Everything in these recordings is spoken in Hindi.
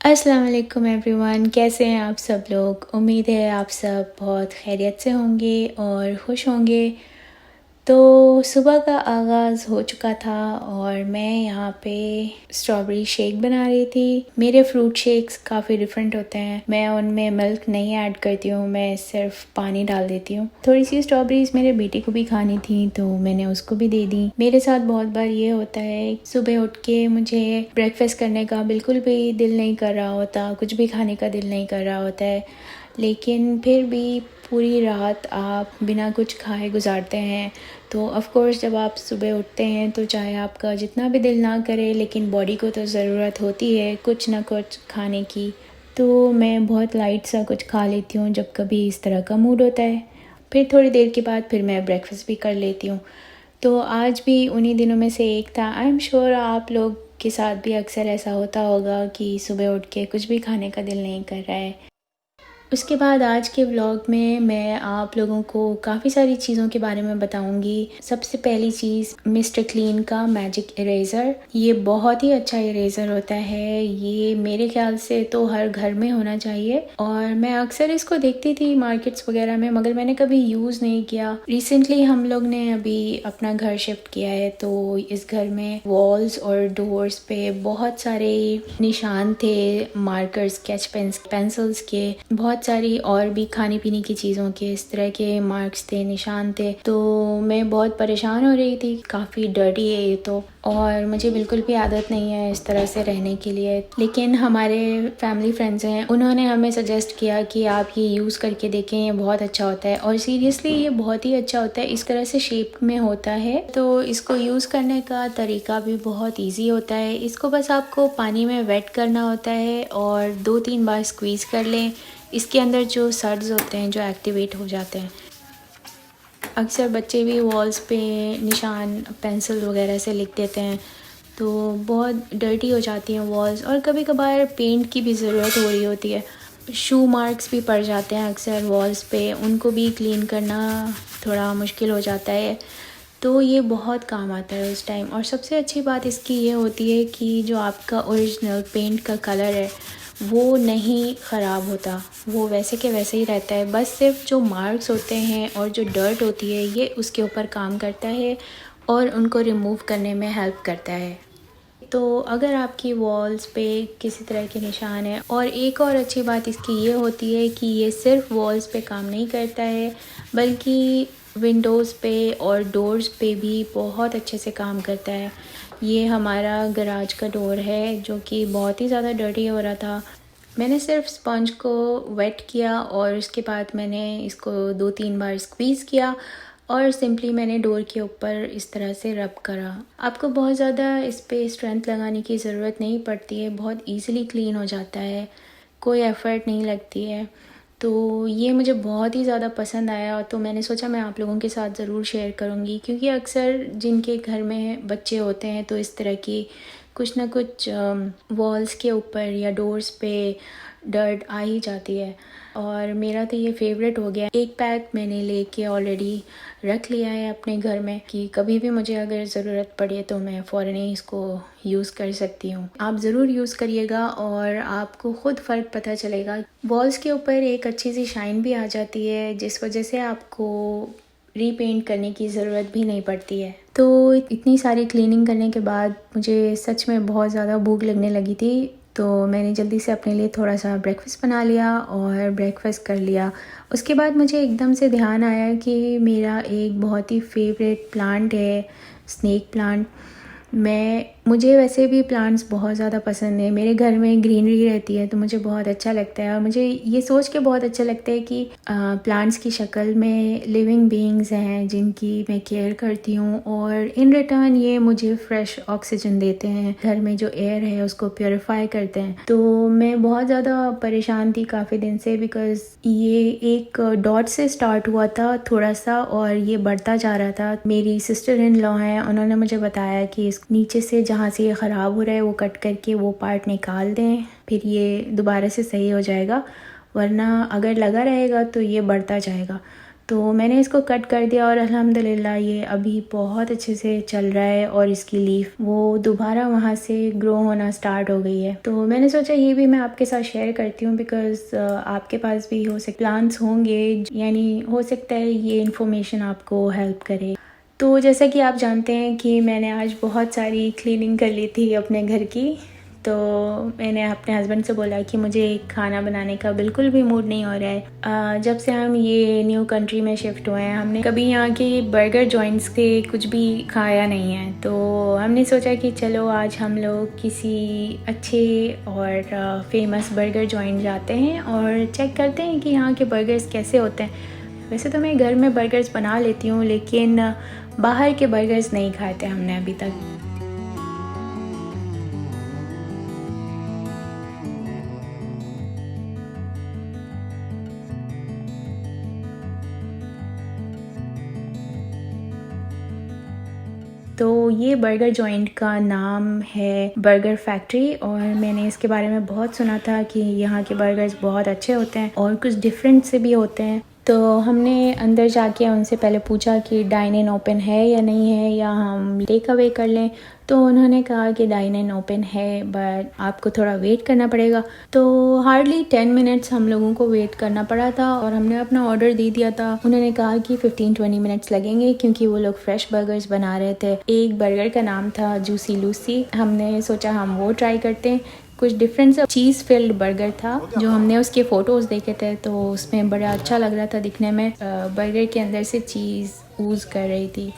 अस्सलाम वालेकुम एवरीवन, कैसे हैं आप सब लोग। उम्मीद है आप सब बहुत खैरियत से होंगे और खुश होंगे। तो सुबह का आगाज़ हो चुका था और मैं यहाँ पे स्ट्रॉबेरी शेक बना रही थी। मेरे फ्रूट शेक्स काफ़ी डिफरेंट होते हैं। मैं उनमें मिल्क नहीं ऐड करती हूँ, मैं सिर्फ पानी डाल देती हूँ। थोड़ी सी स्ट्रॉबेरीज मेरे बेटे को भी खानी थी तो मैंने उसको भी दे दी। मेरे साथ बहुत बार ये होता है, सुबह उठ के मुझे ब्रेकफास्ट करने का बिल्कुल भी दिल नहीं कर रहा होता, कुछ भी खाने का दिल नहीं कर रहा होता है, लेकिन फिर भी पूरी रात आप बिना कुछ खाए गुजारते हैं। तो ऑफ़ कोर्स जब आप सुबह उठते हैं तो चाहे आपका जितना भी दिल ना करे, लेकिन बॉडी को तो ज़रूरत होती है कुछ ना कुछ खाने की। तो मैं बहुत लाइट सा कुछ खा लेती हूँ जब कभी इस तरह का मूड होता है। फिर थोड़ी देर के बाद फिर मैं ब्रेकफास्ट भी कर लेती हूँ। तो आज भी उन्हीं दिनों में से एक था। आई एम श्योर आप लोग के साथ भी अक्सर ऐसा होता होगा कि सुबह उठ के कुछ भी खाने का दिल नहीं कर रहा है। उसके बाद आज के व्लॉग में मैं आप लोगों को काफ़ी सारी चीज़ों के बारे में बताऊंगी। सबसे पहली चीज़ मिस्टर क्लीन का मैजिक इरेज़र। ये बहुत ही अच्छा इरेज़र होता है, ये मेरे ख्याल से तो हर घर में होना चाहिए और मैं अक्सर इसको देखती थी मार्केट्स वगैरह में, मगर मैंने कभी यूज़ नहीं किया। रिसेंटली हम लोग ने अभी अपना घर शिफ्ट किया है तो इस घर में वॉल्स और डोर्स पे बहुत सारे निशान थे, मार्कर्स, स्केच पेंसिल्स के, बहुत सारी और भी खाने पीने की चीज़ों के इस तरह के मार्क्स थे, निशान थे। तो मैं बहुत परेशान हो रही थी, काफ़ी डर्टी है ये तो, और मुझे बिल्कुल भी आदत नहीं है इस तरह से रहने के लिए। लेकिन हमारे फैमिली फ्रेंड्स हैं, उन्होंने हमें सजेस्ट किया कि आप ये यूज़ करके देखें, ये बहुत अच्छा होता है। और सीरियसली ये बहुत ही अच्छा होता है, इस तरह से शेप में होता है तो इसको यूज़ करने का तरीका भी बहुत ईजी होता है। इसको बस आपको पानी में वेट करना होता है और 2-3 बार स्क्वीज़ कर लें। इसके अंदर जो सर्ड्स होते हैं जो एक्टिवेट हो जाते हैं। अक्सर बच्चे भी वॉल्स पे निशान पेंसिल वगैरह से लिख देते हैं तो बहुत डर्टी हो जाती हैं वॉल्स, और कभी कभार पेंट की भी ज़रूरत हो रही होती है। शू मार्क्स भी पड़ जाते हैं अक्सर वॉल्स पे, उनको भी क्लीन करना थोड़ा मुश्किल हो जाता है। तो ये बहुत काम आता है उस टाइम। और सबसे अच्छी बात इसकी ये होती है कि जो आपका ओरिजिनल पेंट का कलर है वो नहीं ख़राब होता, वो वैसे के वैसे ही रहता है। बस सिर्फ जो मार्क्स होते हैं और जो डर्ट होती है ये उसके ऊपर काम करता है और उनको रिमूव करने में हेल्प करता है। तो अगर आपकी वॉल्स पे किसी तरह के निशान हैं, और एक और अच्छी बात इसकी ये होती है कि ये सिर्फ वॉल्स पे काम नहीं करता है बल्कि विंडोज़ पे और डोर्स पे भी बहुत अच्छे से काम करता है। ये हमारा गराज का डोर है जो कि बहुत ही ज़्यादा डर्टी हो रहा था। मैंने सिर्फ स्पंज को वेट किया और उसके बाद मैंने इसको 2-3 बार स्क्वीज़ किया और सिंपली मैंने डोर के ऊपर इस तरह से रब करा। आपको बहुत ज़्यादा इस पे स्ट्रेंथ लगाने की ज़रूरत नहीं पड़ती है, बहुत इजीली क्लीन हो जाता है, कोई एफ़र्ट नहीं लगती है। तो ये मुझे बहुत ही ज़्यादा पसंद आया तो मैंने सोचा मैं आप लोगों के साथ ज़रूर शेयर करूँगी, क्योंकि अक्सर जिनके घर में बच्चे होते हैं तो इस तरह की कुछ ना कुछ वॉल्स के ऊपर या डोर्स पे डर्ट आ ही जाती है। और मेरा तो ये फेवरेट हो गया। एक पैक मैंने लेके ऑलरेडी रख लिया है अपने घर में कि कभी भी मुझे अगर ज़रूरत पड़े तो मैं फ़ौरन ही इसको यूज़ कर सकती हूँ। आप ज़रूर यूज़ करिएगा और आपको ख़ुद फ़र्क पता चलेगा। वॉल्स के ऊपर एक अच्छी सी शाइन भी आ जाती है जिस वजह से आपको रीपेंट करने की ज़रूरत भी नहीं पड़ती है। तो इतनी सारी क्लीनिंग करने के बाद मुझे सच में बहुत ज़्यादा भूख लगने लगी थी, तो मैंने जल्दी से अपने लिए थोड़ा सा ब्रेकफास्ट बना लिया और ब्रेकफास्ट कर लिया। उसके बाद मुझे एकदम से ध्यान आया कि मेरा एक बहुत ही फेवरेट प्लांट है, स्नेक प्लांट। मुझे वैसे भी प्लांट्स बहुत ज़्यादा पसंद है, मेरे घर में ग्रीनरी रहती है तो मुझे बहुत अच्छा लगता है। और मुझे ये सोच के बहुत अच्छा लगता है कि प्लांट्स की शक्ल में लिविंग बीइंग्स हैं जिनकी मैं केयर करती हूँ और इन रिटर्न ये मुझे फ्रेश ऑक्सीजन देते हैं, घर में जो एयर है उसको प्योरीफाई करते हैं। तो मैं बहुत ज़्यादा परेशान थी काफ़ी दिन से, बिकॉज़ ये एक डॉट से स्टार्ट हुआ था थोड़ा सा और ये बढ़ता जा रहा था। मेरी सिस्टर इन लॉ हैं, उन्होंने मुझे बताया कि इस नीचे से जहाँ से ये ख़राब हो रहा है वो कट करके वो पार्ट निकाल दें, फिर ये दोबारा से सही हो जाएगा, वरना अगर लगा रहेगा तो ये बढ़ता जाएगा। तो मैंने इसको कट कर दिया और अल्हम्दुलिल्लाह ये अभी बहुत अच्छे से चल रहा है और इसकी लीफ वो दोबारा वहाँ से ग्रो होना स्टार्ट हो गई है। तो मैंने सोचा ये भी मैं आपके साथ शेयर करती हूँ, बिकॉज़ आपके पास भी हो सकते प्लांट्स होंगे, यानी हो सकता है ये इन्फॉर्मेशन आपको हेल्प करे। तो जैसा कि आप जानते हैं कि मैंने आज बहुत सारी क्लीनिंग कर ली थी अपने घर की। तो मैंने अपने हस्बैंड से बोला कि मुझे खाना बनाने का बिल्कुल भी मूड नहीं हो रहा है। जब से हम ये न्यू कंट्री में शिफ्ट हुए हैं हमने कभी यहाँ के बर्गर जॉइंट्स के कुछ भी खाया नहीं है। तो हमने सोचा कि चलो आज हम लोग किसी अच्छे और फेमस बर्गर जॉइंट जाते हैं और चेक करते हैं कि यहाँ के बर्गर्स कैसे होते हैं। वैसे तो मैं घर में बर्गर्स बना लेती हूँ, लेकिन बाहर के बर्गर्स नहीं खाए थे हमने अभी तक। तो ये बर्गर जॉइंट का नाम है बर्गर फैक्ट्री और मैंने इसके बारे में बहुत सुना था कि यहाँ के बर्गर्स बहुत अच्छे होते हैं और कुछ डिफरेंट से भी होते हैं। तो हमने अंदर जाके उनसे पहले पूछा कि डाइन इन ओपन है या नहीं है, या हम टेक अवे कर लें। तो उन्होंने कहा कि डाइन इन ओपन है बट आपको थोड़ा वेट करना पड़ेगा। तो हार्डली 10 मिनट्स हम लोगों को वेट करना पड़ा था और हमने अपना ऑर्डर दे दिया था। उन्होंने कहा कि 15-20 मिनट्स लगेंगे क्योंकि वो लोग फ्रेश बर्गर्स बना रहे थे। एक बर्गर का नाम था जूसी लूसी, हमने सोचा हम वो ट्राई करते हैं। कुछ डिफरेंट सा चीज़ फिल्ड बर्गर था जो हमने उसके फ़ोटोज़ देखे थे, तो उसमें बड़ा अच्छा लग रहा था दिखने में। बर्गर के अंदर से चीज़ ऊज़ कर रही थी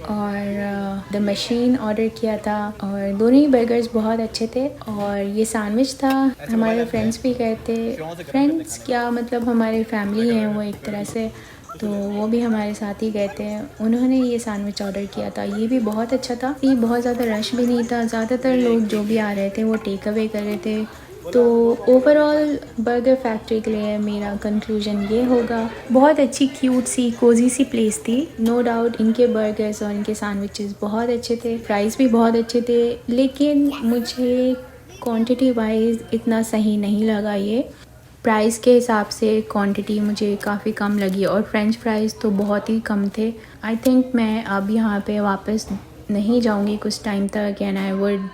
और द मशीन ऑर्डर किया था और दोनों ही बर्गर्स बहुत अच्छे थे। और ये सैंडविच था, हमारे फ्रेंड्स भी गए थे, फ्रेंड्स क्या मतलब हमारे फैमिली हैं वो एक तरह से, तो वो भी हमारे साथ ही गए थे। उन्होंने ये सैंडविच ऑर्डर किया था, ये भी बहुत अच्छा था। ये बहुत ज़्यादा रश भी नहीं था, ज़्यादातर लोग जो भी आ रहे थे वो टेक अवे कर रहे थे। तो ओवरऑल बर्गर फैक्ट्री के लिए मेरा कंक्लूजन ये होगा, बहुत अच्छी क्यूट सी कोजी सी प्लेस थी। नो डाउट इनके बर्गर्स और इनके सैंडविचेस बहुत अच्छे थे, प्राइस भी बहुत अच्छे थे, लेकिन मुझे क्वांटिटी वाइज इतना सही नहीं लगा। ये प्राइस के हिसाब से क्वांटिटी मुझे काफ़ी कम लगी और फ्रेंच फ्राइज़ तो बहुत ही कम थे। आई थिंक मैं अब यहाँ पे वापस नहीं जाऊँगी कुछ टाइम तक, एंड आई वुड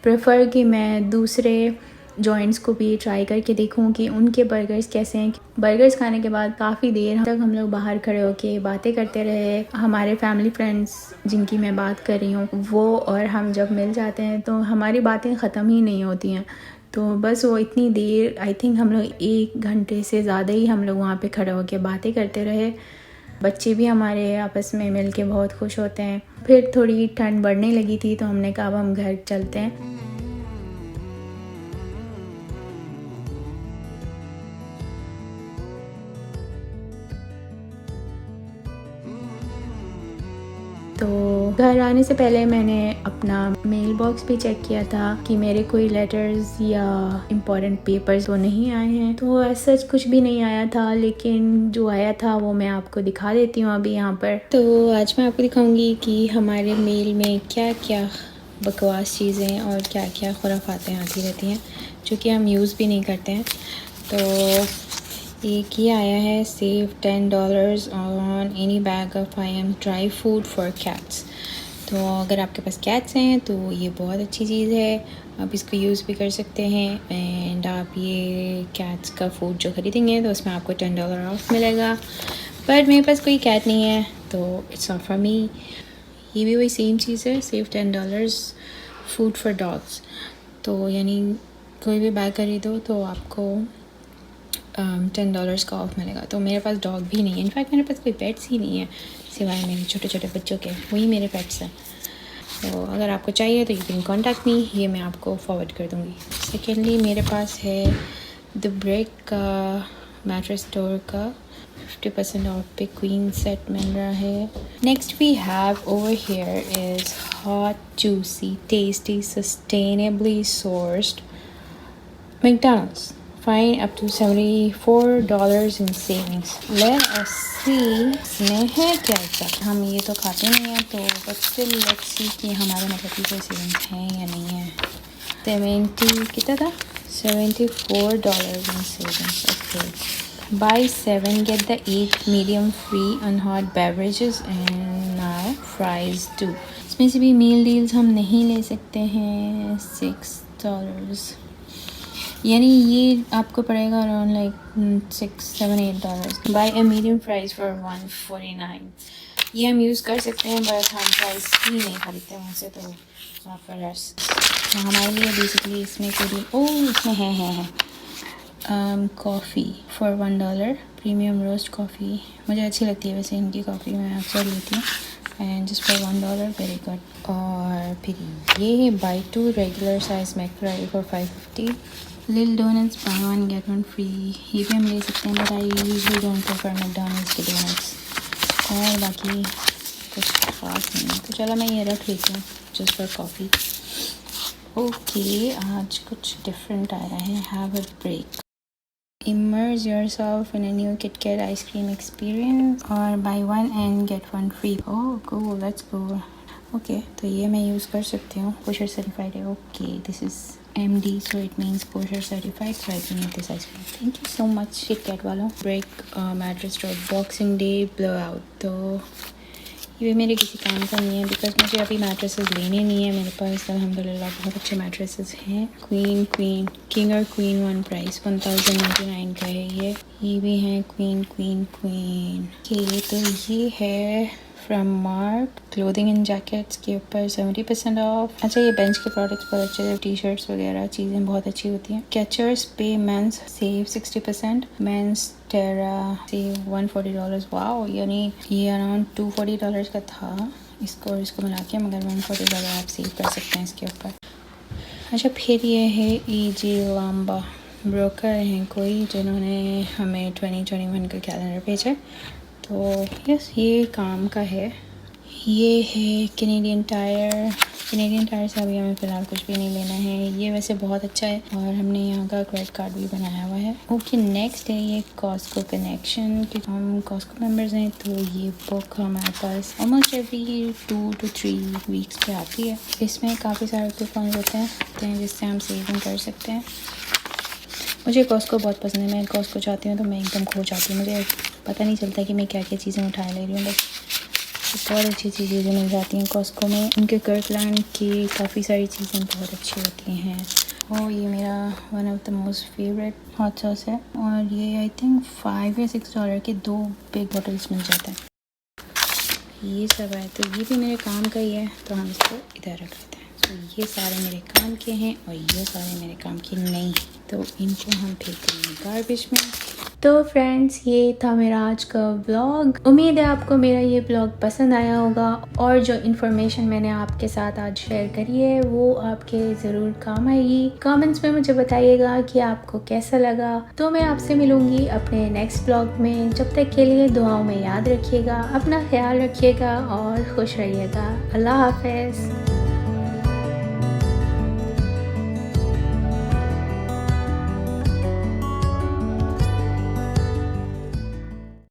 प्रेफर कि मैं दूसरे जॉइंट्स को भी ट्राई करके देखूं कि उनके बर्गर्स कैसे हैं। बर्गर्स खाने के बाद काफ़ी देर तक हम लोग बाहर खड़े होके बातें करते रहे। हमारे फैमिली फ्रेंड्स जिनकी मैं बात कर रही हूँ वो और हम जब मिल जाते हैं तो हमारी बातें ख़त्म ही नहीं होती हैं। तो बस वो इतनी देर, आई थिंक हम लोग 1 घंटे से ज़्यादा ही हम लोग वहाँ पे खड़े होके बातें करते रहे। बच्चे भी हमारे आपस में मिल के बहुत खुश होते हैं। फिर थोड़ी ठंड बढ़ने लगी थी तो हमने कहा अब हम घर चलते हैं। तो घर आने से पहले मैंने अपना मेल बॉक्स भी चेक किया था कि मेरे कोई लेटर्स या इम्पोर्टेंट पेपर्स तो नहीं आए हैं। तो ऐसा कुछ भी नहीं आया था, लेकिन जो आया था वो मैं आपको दिखा देती हूँ अभी यहाँ पर। तो आज मैं आपको दिखाऊंगी कि हमारे मेल में क्या क्या बकवास चीज़ें और क्या क्या खुराफातें आती रहती हैं जो कि हम यूज़ भी नहीं करते हैं। तो एक ये आया है, save $10 on any bag of IM dry food for cats. तो अगर आपके पास कैट्स हैं तो ये बहुत अच्छी चीज़ है, आप इसको यूज़ भी कर सकते हैं। एंड आप ये कैट्स का फूड जो ख़रीदेंगे तो उसमें आपको $10 ऑफ मिलेगा। पर मेरे पास कोई कैट नहीं है तो इट्स नॉट फॉर मी। ये भी वही सेम चीज़ है, सेव $10 फूड फॉर डॉग्स। तो यानी कोई भी बैग खरीदो तो आपको $10 का ऑफ मिलेगा। तो मेरे पास डॉग भी नहीं है, इनफैक्ट मेरे पास कोई पेट्स ही नहीं है सिवाय मेरे छोटे छोटे बच्चों के, वही मेरे पेट्स हैं। तो अगर आपको चाहिए तो यू कैन कॉन्टैक्ट मी, ये मैं आपको फॉरवर्ड कर दूँगी। सेकेंडली मेरे पास है द ब्रेक का मैट्रेस स्टोर का 50% ऑफ पे क्वीन सेट मिल रहा है। Next we have over here is hot juicy tasty sustainably sourced McDonald's, find up to $74 in savings. Let us see इसमें है क्या exact। हम ये तो खाते नहीं हैं तो but still let's see कि हमारे मतलब की कोई सेविंग्स हैं या नहीं है। 70 कितना था, $74 in savings। Okay, Buy 7 get the 8 medium free on hot beverages and now fries too. इसमें से भी मील डील्स हम नहीं ले सकते हैं। $6 यानी ये आपको पड़ेगा around like $6, $7, $8। Buy a medium fries for $1.49। ये हम यूज़ कर सकते हैं बट हम फ्राइज ही नहीं खरीदते वहाँ से, तो फॉर अस हमारे लिए बेसिकली इसमें कोई इसमें है coffee for $1 premium roast coffee. मुझे अच्छी लगती है वैसे इनकी कॉफ़ी, मैं अक्सर लेती हूँ and just for $1 very good. और फिर ये बाई 2 रेगुलर साइज मैकफ्राई फॉर $5.50। लिल डोनट्स बाय 1 गेट 1 फ्री, ये भी हम ले सकते हैं but I usually don't prefer McDonald's के डोनट्स। और बाकी कुछ ख़ास नहीं, तो चलो मैं ये रख लेती हूँ जस्ट फॉर कॉफ़ी। ओके आज कुछ डिफरेंट आया है। Have a break, immerse yourself in a new KitKat ice cream experience और buy 1 and get 1 free। oh cool, let's go। Okay तो ये मैं यूज़ कर सकती हूँ, kosher certified है। Okay this is MD so it means kosher certified, so I can eat this ice cream। thank you so much KitKat वालों। break mattress store boxing day blowout, तो ये मेरे किसी काम का नहीं है बिकॉज मुझे अभी मैट्रेसेस लेने नहीं है मेरे पास। अल्हम्दुलिल्लाह बहुत अच्छे मैट्रेसेस हैं। क्वीन किंग और क्वीन वन प्राइस 1099 का है। ये भी हैं क्वीन के। तो ये है from mark clothing and jackets के ऊपर 70% ऑफ। अच्छा ये बेंच के प्रोडक्ट्स बहुत अच्छे हैं, टी शर्ट्स वगैरह चीज़ें बहुत अच्छी होती हैं। कैचर्स पे मेंस सेव 60%, मेंस टेरा सेव $140। वाओ, यानी ये अराउंड $240 का था इसको मिला के, मगर $140 आप सेव कर सकते हैं इसके ऊपर। अच्छा फिर ये है EG लाम्बा, ब्रोकर हैं कोई जिन्होंने हमें 2021 का कैलेंडर भेजा, तो यस ये काम का है। ये है कैनेडियन टायर से अभी हमें फ़िलहाल कुछ भी नहीं लेना है। ये वैसे बहुत अच्छा है और हमने यहाँ का क्रेडिट कार्ड भी बनाया हुआ है। ओके नेक्स्ट है ये कॉस्को कनेक्शन, कि हम कॉस्को मेंबर्स हैं तो ये बुक हमारे पास ऑलमोस्ट एवरी 2 to 3 वीक्स पे आती है। इसमें काफ़ी सारे कूपन होते हैं जिससे हम सेविंग कर सकते हैं। मुझे कॉस्को बहुत पसंद है, मैं कॉस्को जाती हूँ तो मैं एकदम खो जाती हूँ, मुझे पता नहीं चलता कि मैं क्या क्या चीज़ें उठा ले रही हूँ। बस बहुत अच्छी चीज़ें मिल जाती हैं कॉस्को में। उनके कर्टलैंड की काफ़ी सारी चीज़ें बहुत अच्छी होती हैं। और ये मेरा one of the most favourite hot sauce है और ये आई थिंक $5 या $6 के 2 बिग बॉटल्स मिल जाता है। ये सब है तो ये भी मेरे काम का ही है, तो हम इसको इधर रख लेते हैं। तो ये सारे मेरे काम के हैं और ये सारे मेरे काम के नहीं, तो इनको हम फेंक देंगे गार्बेज में। तो फ्रेंड्स ये था मेरा आज का व्लॉग। उम्मीद है आपको मेरा ये व्लॉग पसंद आया होगा और जो इन्फॉर्मेशन मैंने आपके साथ आज शेयर करी है वो आपके ज़रूर काम आएगी। कमेंट्स में मुझे बताइएगा कि आपको कैसा लगा। तो मैं आपसे मिलूँगी अपने नेक्स्ट व्लॉग में। जब तक के लिए दुआओं में याद रखिएगा, अपना ख्याल रखिएगा और खुश रहिएगा। अल्लाह हाफ़िज़।